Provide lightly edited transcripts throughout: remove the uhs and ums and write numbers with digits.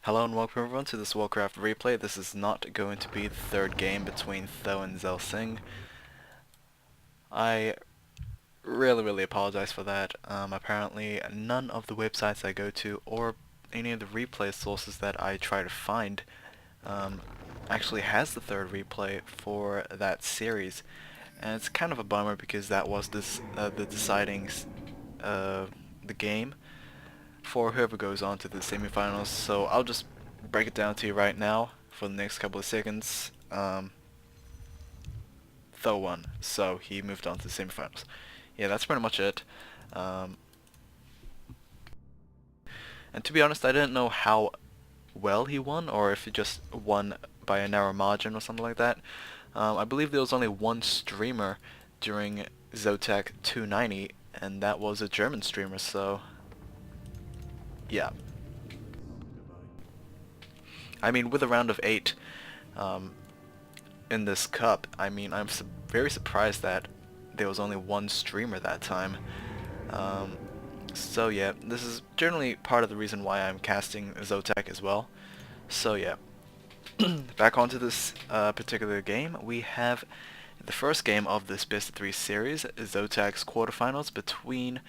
Hello and welcome everyone to this Warcraft replay. This is not going to be the third game between Tho and Zelsing. I really apologize for that. Apparently none of the websites I go to or any of the replay sources that I try to find actually has the third replay for that series. And it's kind of a bummer because that was the deciding the game for whoever goes on to the semifinals. So I'll just break it down to you right now for the next couple of seconds. Tho won, so he moved on to the semifinals. Yeah, that's pretty much it. And to be honest, I didn't know how well he won, or if he just won by a narrow margin or something like that. I believe there was only one streamer during ZOTAC 290, and that was a German streamer, so yeah. I mean, with a round of 8 in this cup, I mean, I'm very surprised that there was only one streamer that time. So yeah, this is generally part of the reason why I'm casting ZOTAC as well. So yeah, back onto this particular game, we have the first game of this best of 3 series, ZOTAC's quarterfinals between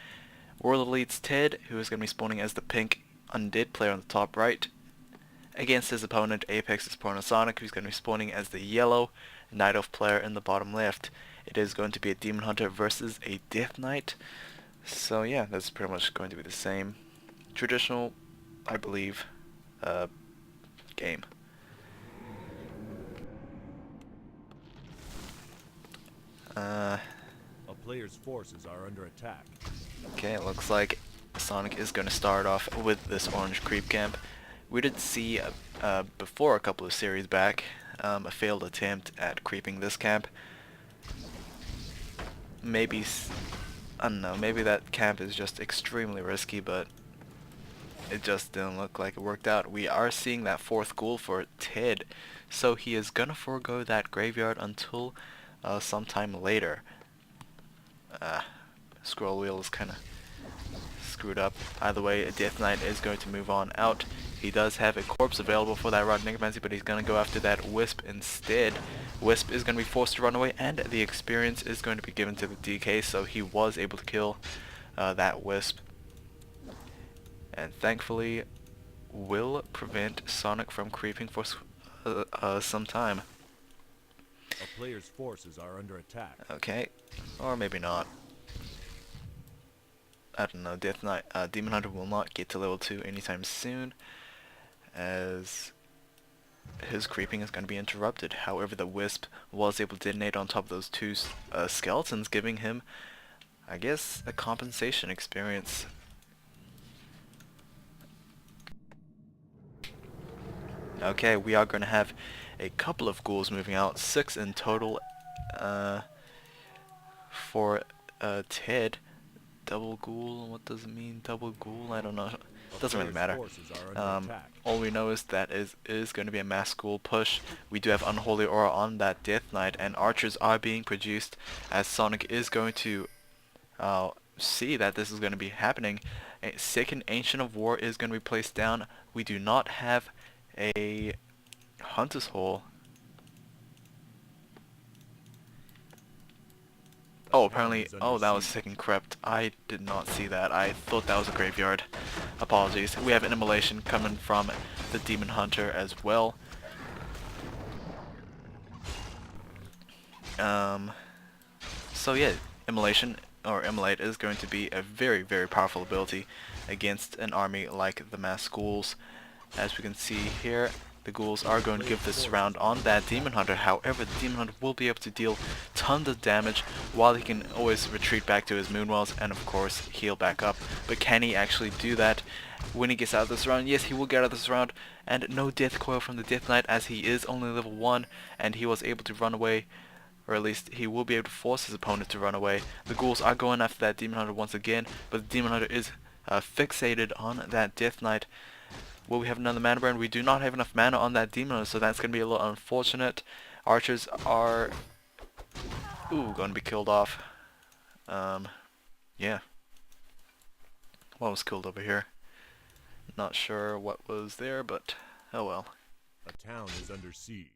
World Elite's TeD, who is going to be spawning as the pink undead player on the top right, against his opponent Apex's opponent Sonik, who's going to be spawning as the yellow Night Elf player in the bottom left. It is going to be a Demon Hunter versus a Death Knight. So yeah, that's pretty much going to be the same traditional, I believe, game. A player's forces are under attack. Okay, it looks like Sonik is going to start off with this orange creep camp. We did see before a couple of series back a failed attempt at creeping this camp. Maybe, I don't know, maybe that camp is just extremely risky, but it just didn't look like it worked out. We are seeing that 4th ghoul for TeD, so he is gonna forego that graveyard until sometime later. Scroll wheel is kinda screwed up. Either way, a Death Knight is going to move on out. He does have a corpse available for that Rod Necromancy, but he's going to go after that Wisp instead. Wisp is going to be forced to run away, and the experience is going to be given to the DK, so he was able to kill that Wisp. And thankfully, will prevent Sonik from creeping for some time. A player's forces are under attack. Okay, or maybe not. I don't know, Death Knight, Demon Hunter will not get to level 2 anytime soon, as his creeping is going to be interrupted. However, the Wisp was able to detonate on top of those 2 skeletons, giving him, I guess, a compensation experience. Okay, we are going to have a couple of ghouls moving out, 6 in total for TeD. Double ghoul, what does it mean? Double ghoul? I don't know. It doesn't really matter. All we know is that is going to be a mass ghoul push. We do have Unholy Aura on that Death Knight, and archers are being produced, as Sonik is going to see that this is going to be happening. A second Ancient of War is going to be placed down. We do not have a Hunter's Hole. Oh, apparently, oh, that was second crept. I did not see that. I thought that was a graveyard. Apologies. We have an immolation coming from the Demon Hunter as well. So yeah, immolation, or immolate, is going to be a very powerful ability against an army like the mass ghouls. As we can see here, the ghouls are going to give this round on that Demon Hunter. However, the Demon Hunter will be able to deal tons of damage while he can always retreat back to his Moonwells and of course heal back up. But can he actually do that when he gets out of this round? Yes, he will get out of this round, and no death coil from the Death Knight, as he is only level 1 and he was able to run away, or at least he will be able to force his opponent to run away. The ghouls are going after that Demon Hunter once again, but the Demon Hunter is fixated on that Death Knight. Will we have another mana burn? We do not have enough mana on that Demon Hunter, so that's going to be a little unfortunate. Archers are going to be killed off. Yeah. What was killed over here? Not sure what was there, but oh well. A town is under siege.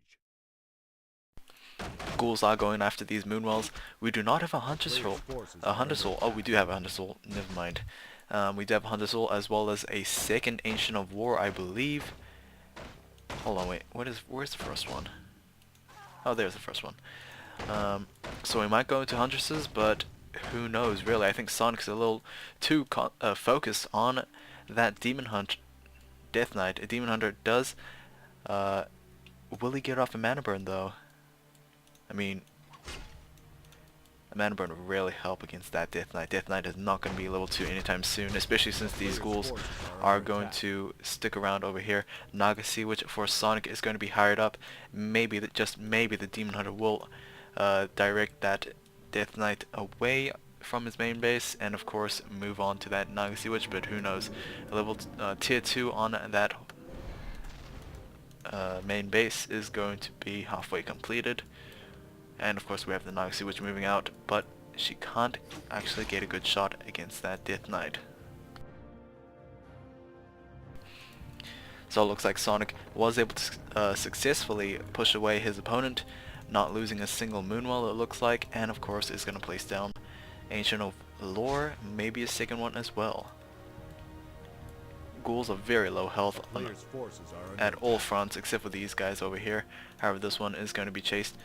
Ghouls are going after these moonwells. We do not have a hunter soul. A hunter soul. Oh, we do have a hunter soul. Never mind. We do have a hunter soul as well as a second ancient of war, I believe. Hold on, wait. Where's the first one? Oh, there's the first one. So we might go into huntresses, but who knows? Really, I think Sonic's a little too focused on that demon hunt, Death Knight. A demon hunter does. Will he get off a mana burn though? I mean, a mana burn would really help against that Death Knight. Death Knight is not going to be level 2 anytime soon, especially since these ghouls are going to stick around over here. Naga which for Sonic is going to be hired up. Maybe, just maybe, the Demon Hunter will direct that Death Knight away from his main base and of course move on to that Naga Witch, but who knows. Level tier 2 on that main base is going to be halfway completed. And of course we have the Naga Witch moving out, but she can't actually get a good shot against that Death Knight. So it looks like Sonic was able to successfully push away his opponent, not losing a single Moonwell it looks like, and of course is going to place down Ancient of Lore, maybe a second one as well. Ghouls are very low health at all fronts except for these guys over here. However, this one is going to be chased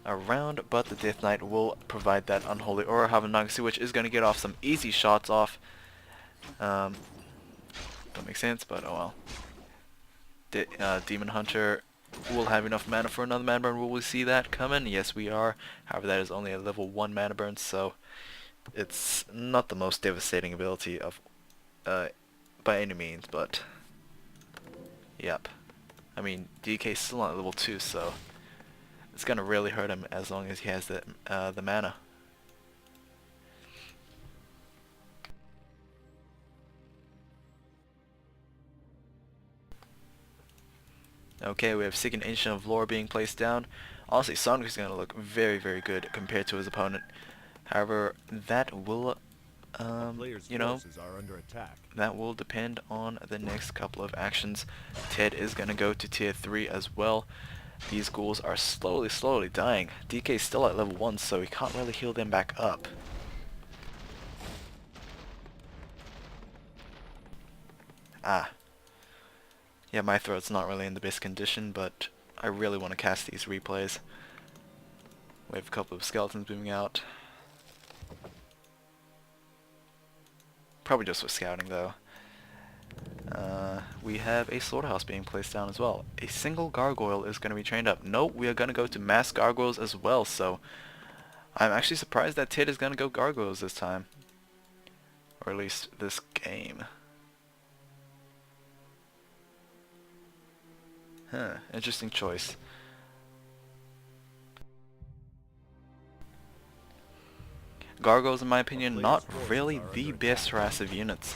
around, but the Death Knight will provide that unholy aura. However, Naga which is going to get off some easy shots off. Don't make sense, but oh well. Demon Hunter will have enough mana for another mana burn. Will we see that coming? Yes, we are. However, that is only a level 1 mana burn, so it's not the most devastating ability of by any means, but yep. I mean, DK is still not level 2, so it's gonna really hurt him as long as he has the mana. Okay, we have second Ancient of Lore being placed down. Honestly, Sonic is gonna look very, very good compared to his opponent. However, that will, you know, that will depend on the next couple of actions. TeD is gonna go to tier 3 as well. These ghouls are slowly dying. DK is still at level 1, so we can't really heal them back up. Ah. Yeah, my throat's not really in the best condition, but I really want to cast these replays. We have a couple of skeletons moving out. Probably just for scouting though. We have a slaughterhouse being placed down as well. A single gargoyle is going to be trained up. Nope, we are going to go to mass gargoyles as well, so I'm actually surprised that TeD is going to go gargoyles this time. Or at least this game. Huh, interesting choice. Gargoyles, in my opinion, not really the best harass of units.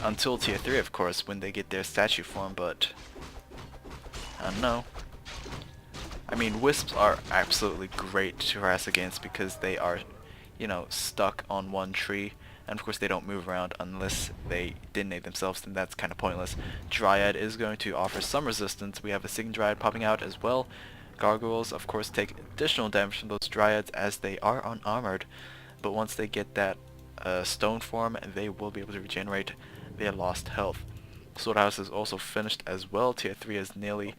Until tier 3, of course, when they get their statue form, but I don't know. I mean, wisps are absolutely great to harass against because they are, you know, stuck on one tree, and of course they don't move around unless they detonate themselves, and that's kind of pointless. Dryad is going to offer some resistance. We have a second Dryad popping out as well. Gargoyles, of course, take additional damage from those Dryads as they are unarmored, but once they get that stone form, they will be able to regenerate their lost health. Swordhouse is also finished as well. Tier 3 is nearly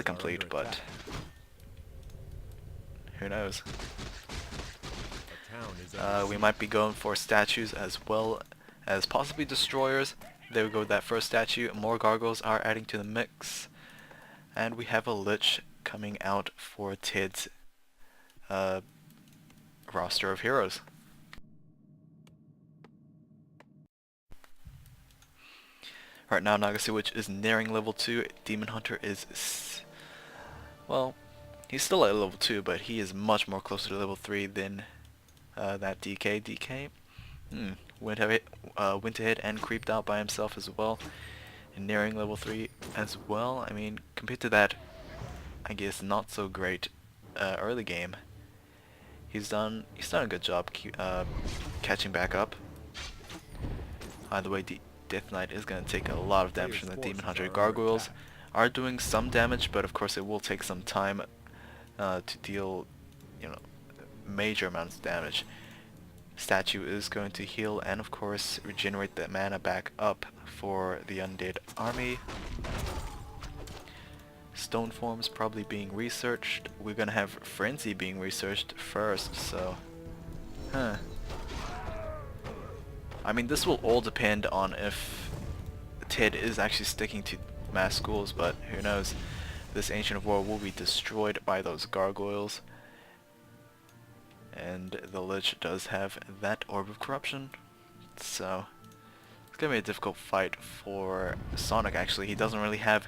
complete, but who knows? We might be going for statues as well as possibly destroyers. There we go with that first statue. More gargoyles are adding to the mix, and we have a lich coming out for TeD's roster of heroes. Right now, Naga Witch is nearing level 2. Demon Hunter is, well, he's still at level 2, but he is much more closer to level 3 than that DK. DK went ahead and creeped out by himself as well, and nearing level 3 as well. I mean, compared to that, I guess not so great early game, he's done a good job catching back up. Either way, Death Knight is going to take a lot of damage from the Demon Hunter. Gargoyles are doing some damage, but of course it will take some time to deal, you know, major amounts of damage. Statue is going to heal and of course regenerate the mana back up for the undead army. Stone forms probably being researched. We're gonna have Frenzy being researched first, so I mean, this will all depend on if TeD is actually sticking to mass schools, but who knows. This Ancient of War will be destroyed by those gargoyles. And the Lich does have that Orb of Corruption, so it's gonna be a difficult fight for Sonik. Actually, he doesn't really have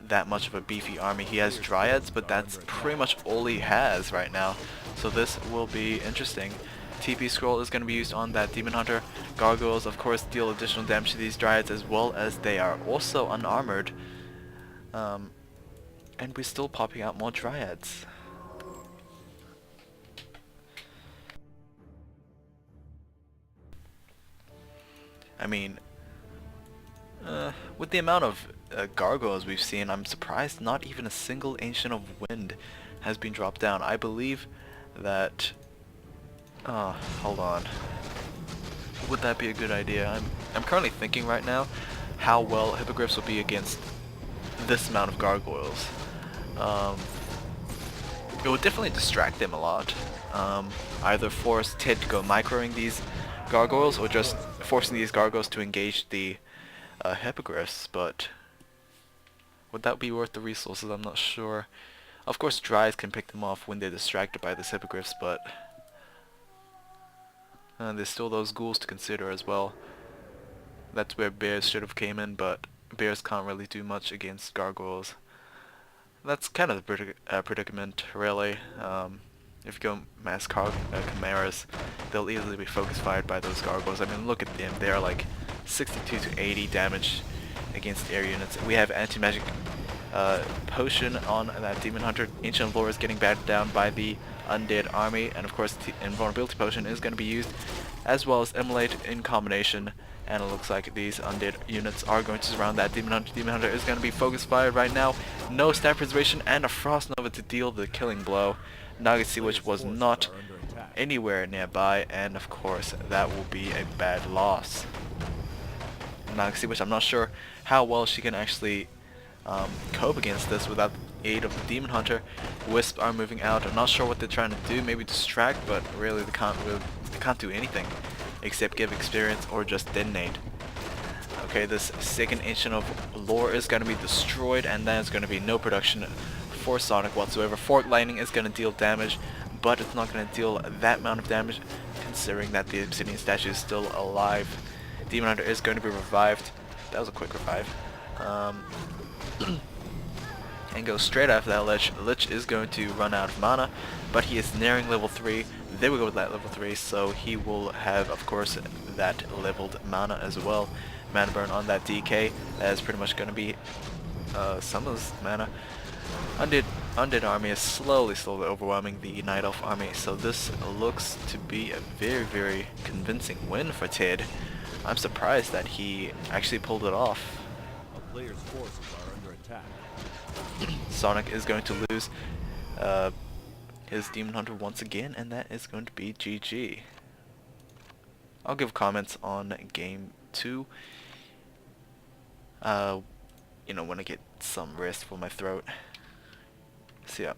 that much of a beefy army. He has Dryads, but that's pretty much all he has right now, so this will be interesting. TP Scroll is going to be used on that Demon Hunter. Gargoyles, of course, deal additional damage to these Dryads, as well as they are also unarmored, and we're still popping out more Dryads. I mean, with the amount of gargoyles we've seen, I'm surprised not even a single Ancient of Wind has been dropped down. I believe that... hold on. Would that be a good idea? I'm currently thinking right now how well Hippogriffs will be against this amount of gargoyles. It would definitely distract them a lot. Either force TeD to go microing these gargoyles, or just forcing these gargoyles to engage the Hippogriffs, but would that be worth the resources? I'm not sure. Of course Dryas can pick them off when they're distracted by the Hippogriffs, but there's still those ghouls to consider as well. That's where bears should have came in, but bears can't really do much against gargoyles. That's kind of the predicament, really. If you go mass chimeras, they'll easily be focus fired by those gargoyles. I mean, look at them. They are like 62 to 80 damage against air units. We have anti-magic potion on that Demon Hunter. Ancient of Lore is getting battered down by the undead army, and of course the invulnerability potion is going to be used, as well as Immolate in combination. And it looks like these undead units are going to surround that Demon Hunter. Demon Hunter is going to be focus fired right now. No stat preservation and a Frost Nova to deal the killing blow. Nagasi, which was not anywhere nearby, and of course that will be a bad loss. Nagasi, which I'm not sure how well she can actually cope against this without the aid of the Demon Hunter. Wisp are moving out. I'm not sure what they're trying to do. Maybe distract, but really they can't do anything except give experience or just detonate. Okay, this second Ancient of Lore is going to be destroyed, and then it's going to be no production for Sonik whatsoever. Fork Lightning is going to deal damage, but it's not going to deal that amount of damage considering that the Obsidian statue is still alive. Demon Hunter is going to be revived. That was a quick revive. And go straight after that Lich. Lich is going to run out of mana, but he is nearing level 3. There we go with that level 3, so he will have, of course, that leveled mana as well. Mana burn on that DK. That is pretty much going to be some of this mana. Undead army is slowly overwhelming the Night Elf army, so this looks to be a very, very convincing win for TeD. I'm surprised that he actually pulled it off. A player's forces are under attack. Sonik is going to lose his Demon Hunter once again, and that is going to be GG. I'll give comments on game 2. You know, when I get some rest for my throat. See ya.